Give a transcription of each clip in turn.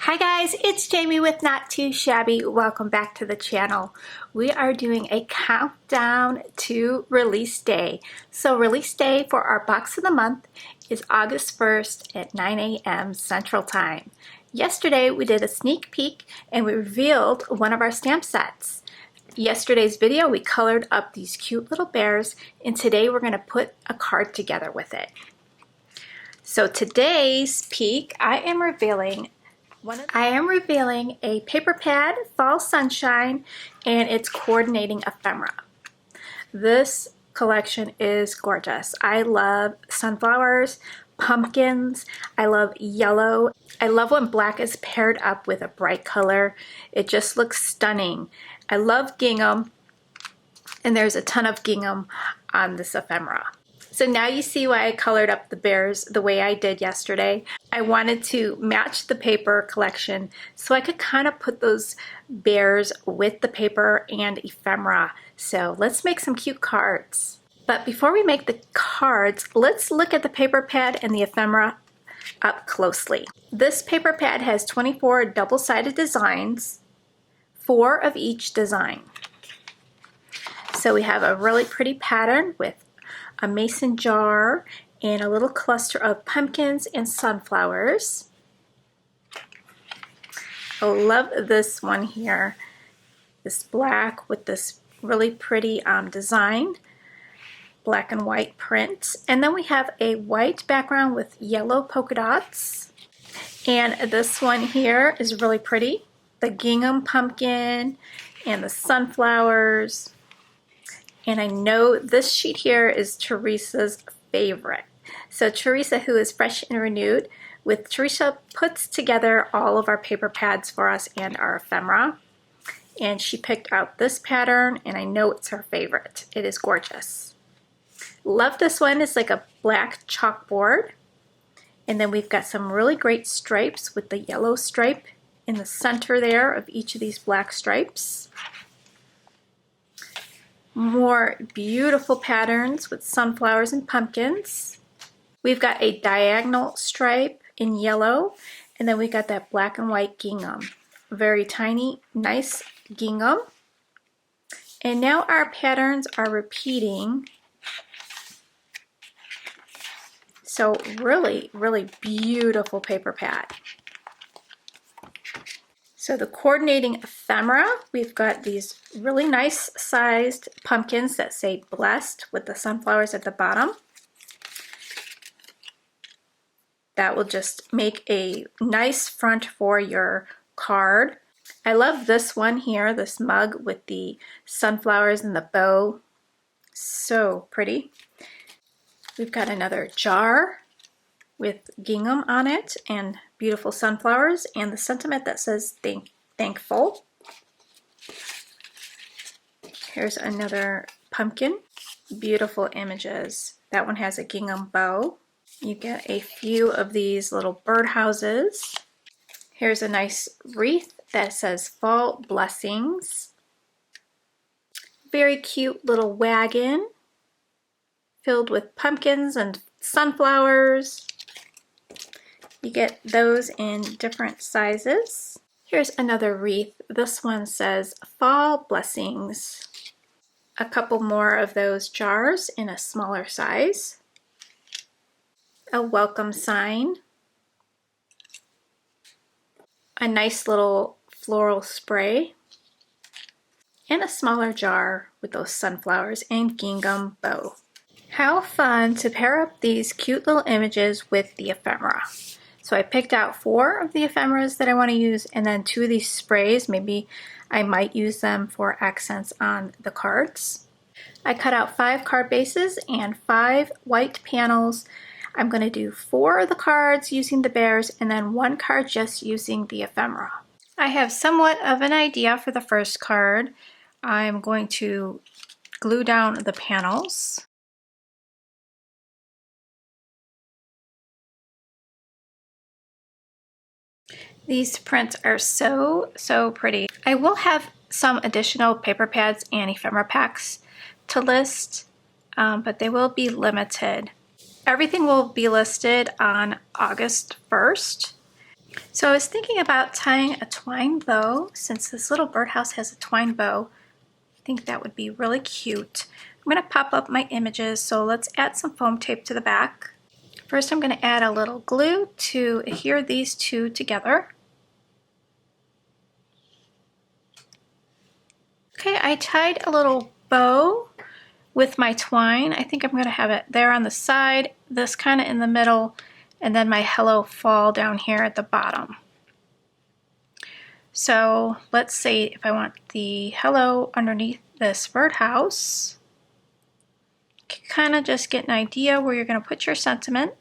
Hi guys, it's Jamie with Not Too Shabby. Welcome back to the channel. We are doing a countdown to release day. So release day for our box of the month is August 1st at 9 a.m. Central Time. Yesterday we did a sneak peek and we revealed one of our stamp sets. Yesterday's video we colored up these cute little bears, and today we're going to put a card together with it. So today's peek I am revealing a paper pad, Fall Sunshine, and it's coordinating ephemera. This collection is gorgeous. I love sunflowers, pumpkins, I love yellow. I love when black is paired up with a bright color. It just looks stunning. I love gingham, and there's a ton of gingham on this ephemera. So now you see why I colored up the bears the way I did yesterday. I wanted to match the paper collection so I could kind of put those bears with the paper and ephemera. So let's make some cute cards. But before we make the cards, let's look at the paper pad and the ephemera up closely. This paper pad has 24 double-sided designs, 4 of each design. So we have a really pretty pattern with a mason jar and a little cluster of pumpkins and sunflowers. I love this one here, this black with this really pretty design, black and white print. And then we have a white background with yellow polka dots. And this one here is really pretty, the gingham pumpkin and the sunflowers. And I know this sheet here is Teresa's favorite. So Teresa, who is fresh and renewed, with Teresa puts together all of our paper pads for us and our ephemera. And she picked out this pattern, and I know it's her favorite. It is gorgeous. Love this one. It's like a black chalkboard. And then we've got some really great stripes with the yellow stripe in the center there of each of these black stripes. More beautiful patterns with sunflowers and pumpkins. We've got a diagonal stripe in yellow, and then we got that black and white gingham. Very tiny, nice gingham. And now our patterns are repeating. So really, really beautiful paper pad. So the coordinating ephemera, we've got these really nice sized pumpkins that say blessed with the sunflowers at the bottom. That will just make a nice front for your card. I love this one here, this mug with the sunflowers and the bow. So pretty. We've got another jar with gingham on it and beautiful sunflowers and the sentiment that says thankful. Here's another pumpkin. Beautiful images. That one has a gingham bow. You get a few of these little birdhouses. Here's a nice wreath that says fall blessings. Very cute little wagon filled with pumpkins and sunflowers. You get those in different sizes. Here's another wreath. This one says fall blessings. A couple more of those jars in a smaller size. A welcome sign. A nice little floral spray. And a smaller jar with those sunflowers and gingham bow. How fun to pair up these cute little images with the ephemera. So I picked out 4 of the ephemeras that I want to use, and then 2 of these sprays. Maybe I might use them for accents on the cards. I cut out 5 card bases and 5 white panels. I'm going to do 4 of the cards using the bears and then 1 card just using the ephemera. I have somewhat of an idea for the first card. I'm going to glue down the panels. These prints are so pretty. I will have some additional paper pads and ephemera packs to list, but they will be limited. Everything will be listed on August 1st. So I was thinking about tying a twine bow. Since this little birdhouse has a twine bow, I think that would be really cute. I'm going to pop up my images, so let's add some foam tape to the back. First I'm going to add a little glue to adhere these two together. Okay, I tied a little bow with my twine. I think I'm going to have it there on the side, this kind of in the middle, and then my hello fall down here at the bottom. So let's say if I want the hello underneath this birdhouse, you can kind of just get an idea where you're going to put your sentiment.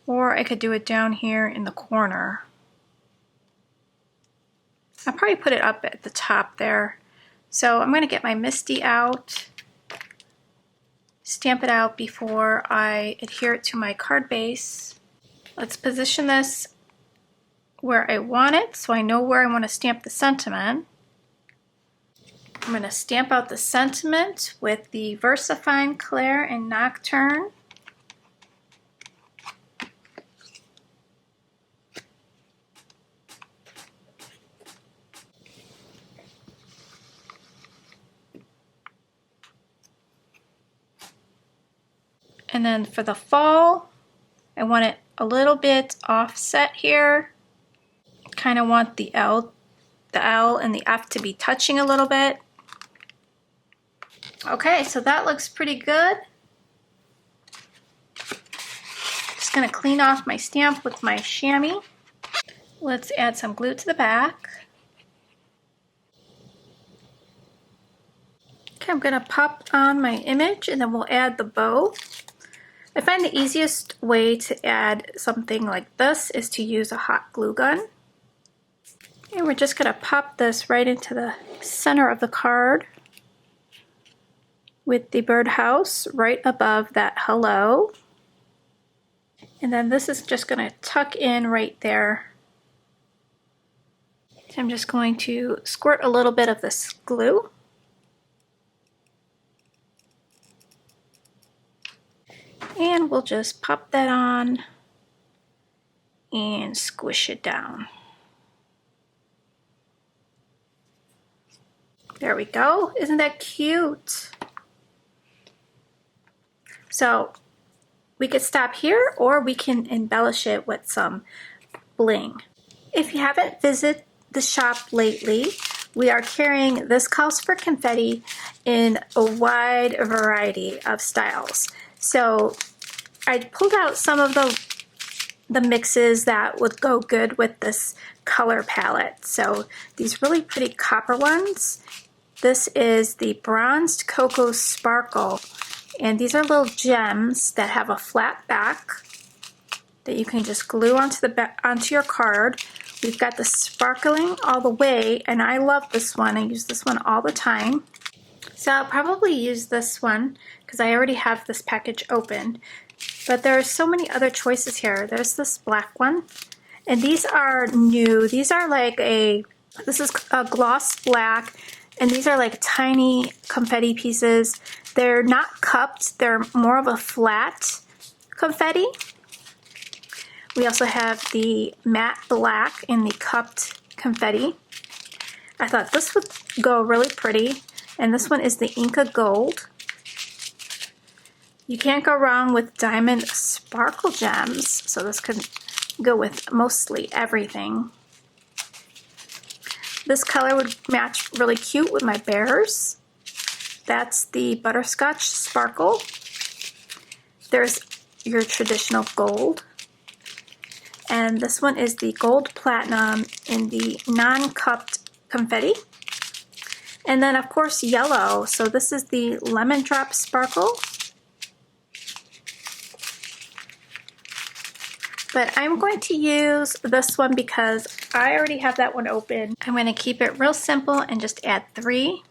Or I could do it down here in the corner. I'll probably put it up at the top there. So I'm going to get my MISTI out, stamp it out before I adhere it to my card base. Let's position this where I want it so I know where I want to stamp the sentiment. I'm going to stamp out the sentiment with the VersaFine Claire and Nocturne. And then for the fall, I want it a little bit offset here. Kind of want the L and the F to be touching a little bit. Okay, so that looks pretty good. Just gonna clean off my stamp with my chamois. Let's add some glue to the back. Okay, I'm gonna pop on my image and then we'll add the bow. I find the easiest way to add something like this is to use a hot glue gun. And we're just gonna pop this right into the center of the card with the birdhouse right above that hello. And then this is just gonna tuck in right there. So I'm just going to squirt a little bit of this glue. And we'll just pop that on and squish it down. There we go. Isn't that cute? So we could stop here or we can embellish it with some bling. If you haven't visited the shop lately, we are carrying this Calls for Confetti in a wide variety of styles. So I pulled out some of the mixes that would go good with this color palette. So these really pretty copper ones. This is the Bronzed Cocoa Sparkle, and these are little gems that have a flat back that you can just glue onto your card. We've got the sparkling all the way, and I love this one. I use this one all the time. So I'll probably use this one because I already have this package open. But there are so many other choices here. There's this black one, and these are new. These are like this is a gloss black, and these are like tiny confetti pieces. They're not cupped, they're more of a flat confetti. We also have the matte black and the cupped confetti. I thought this would go really pretty, and this one is the Inca Gold. You can't go wrong with diamond sparkle gems, so this could go with mostly everything. This color would match really cute with my bears. That's the Butterscotch Sparkle. There's your traditional gold. And this one is the Gold Platinum in the non-cupped confetti. And then of course yellow. So this is the Lemon Drop Sparkle. But I'm going to use this one because I already have that one open. I'm going to keep it real simple and just add 3.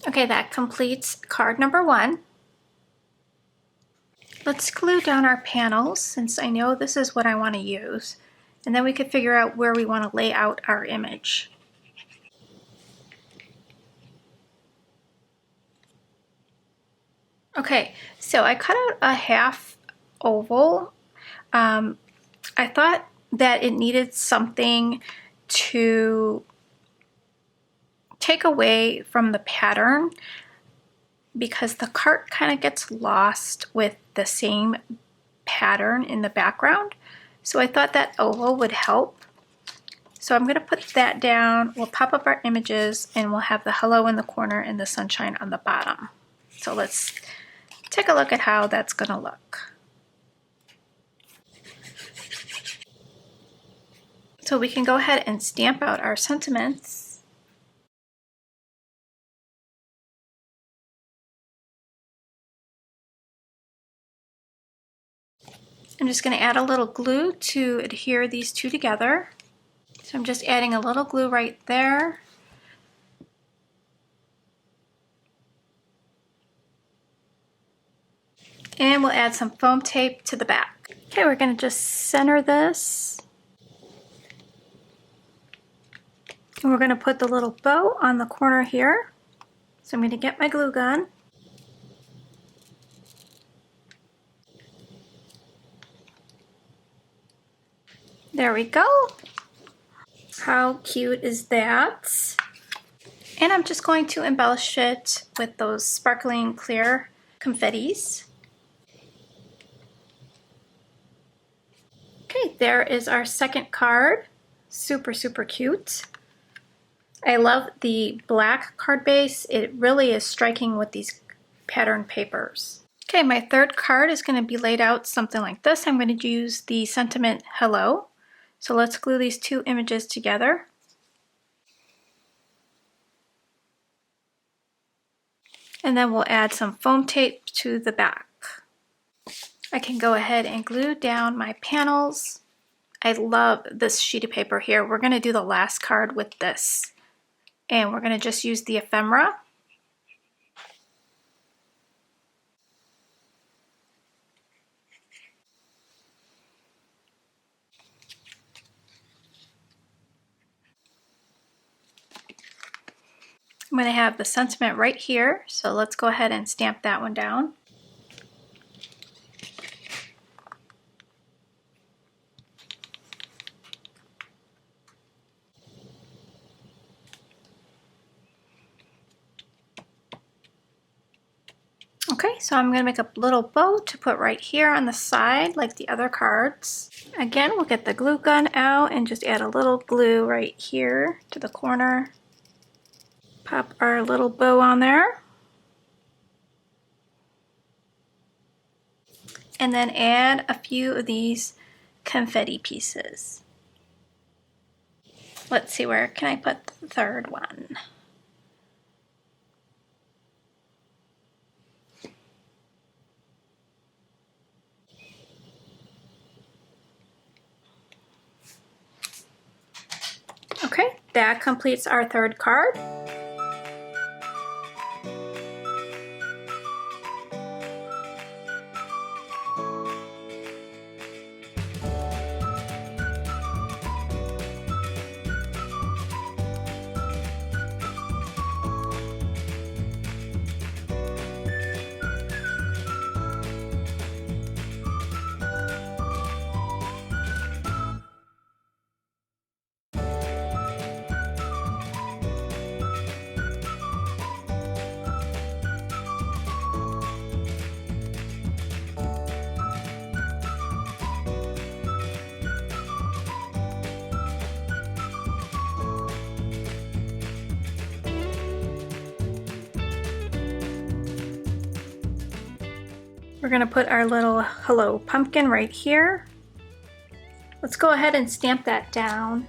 Okay, that completes card number 1. Let's glue down our panels since I know this is what I want to use. And then we could figure out where we want to lay out our image. Okay, so I cut out a half oval. I thought that it needed something to take away from the pattern because the cart kind of gets lost with the same pattern in the background. So I thought that oval would help. So I'm going to put that down. We'll pop up our images and we'll have the hello in the corner and the sunshine on the bottom. So let's take a look at how that's going to look. So we can go ahead and stamp out our sentiments. I'm just going to add a little glue to adhere these two together. So I'm just adding a little glue right there. And we'll add some foam tape to the back. Okay, we're going to just center this. And we're going to put the little bow on the corner here. So I'm going to get my glue gun. There we go. How cute is that? And I'm just going to embellish it with those sparkling clear confettis. Okay, there is our second card. Super, super cute. I love the black card base. It really is striking with these pattern papers. Okay, my third card is going to be laid out something like this. I'm going to use the sentiment hello. So let's glue these two images together. And then we'll add some foam tape to the back. I can go ahead and glue down my panels. I love this sheet of paper here. We're going to do the last card with this. And we're going to just use the ephemera. I'm going to have the sentiment right here, so let's go ahead and stamp that one down. Okay, so I'm going to make a little bow to put right here on the side like the other cards. Again, we'll get the glue gun out and just add a little glue right here to the corner. Pop our little bow on there. And then add a few of these confetti pieces. Let's see, where can I put the third one? Okay, that completes our third card. We're going to put our little hello pumpkin right here. Let's go ahead and stamp that down.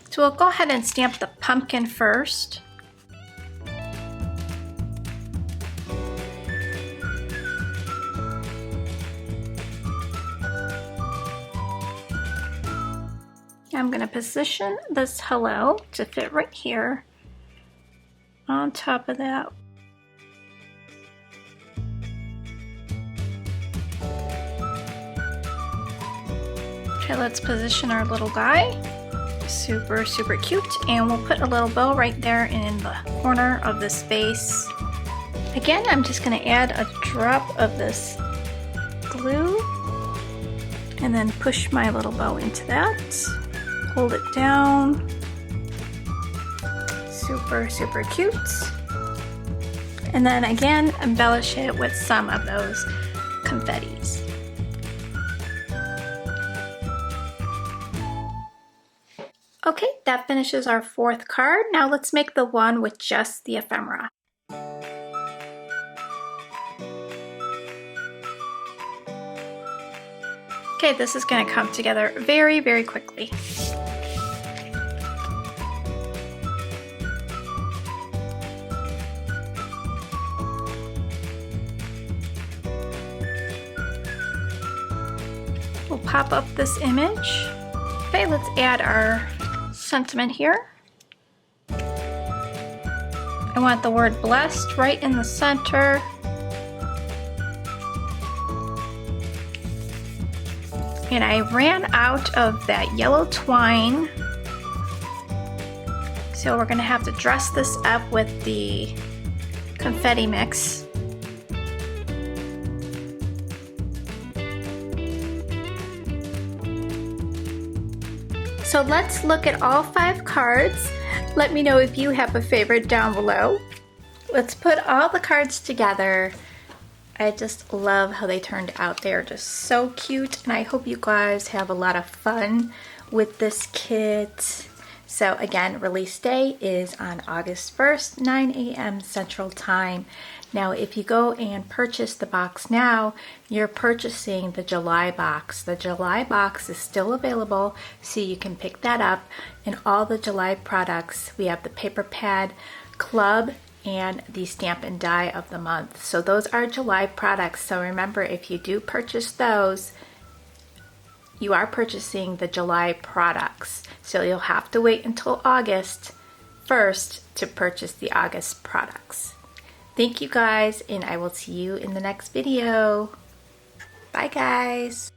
So we'll go ahead and stamp the pumpkin first. I'm going to position this hello to fit right here on top of that. Okay, let's position our little guy. Super, super cute. And we'll put a little bow right there in the corner of the space. Again, I'm just going to add a drop of this glue and then push my little bow into that. Hold it down. Super, super cute. And then again, embellish it with some of those confettis. Okay, that finishes our fourth card. Now let's make the one with just the ephemera. Okay, this is going to come together very, very quickly. We'll pop up this image. Okay, let's add our sentiment here. I want the word blessed right in the center. And I ran out of that yellow twine. So we're gonna have to dress this up with the confetti mix. So let's look at all 5 cards. Let me know if you have a favorite down below. Let's put all the cards together. I just love how they turned out. They're just so cute, and I hope you guys have a lot of fun with this kit. So again, release day is on August 1st, 9 a.m. Central Time. Now, if you go and purchase the box now, you're purchasing the July box. The July box is still available, so you can pick that up. And all the July products, we have the paper pad club and the stamp and die of the month. So those are July products. So remember, if you do purchase those, you are purchasing the July products. So you'll have to wait until August 1st to purchase the August products. Thank you guys, and I will see you in the next video. Bye guys.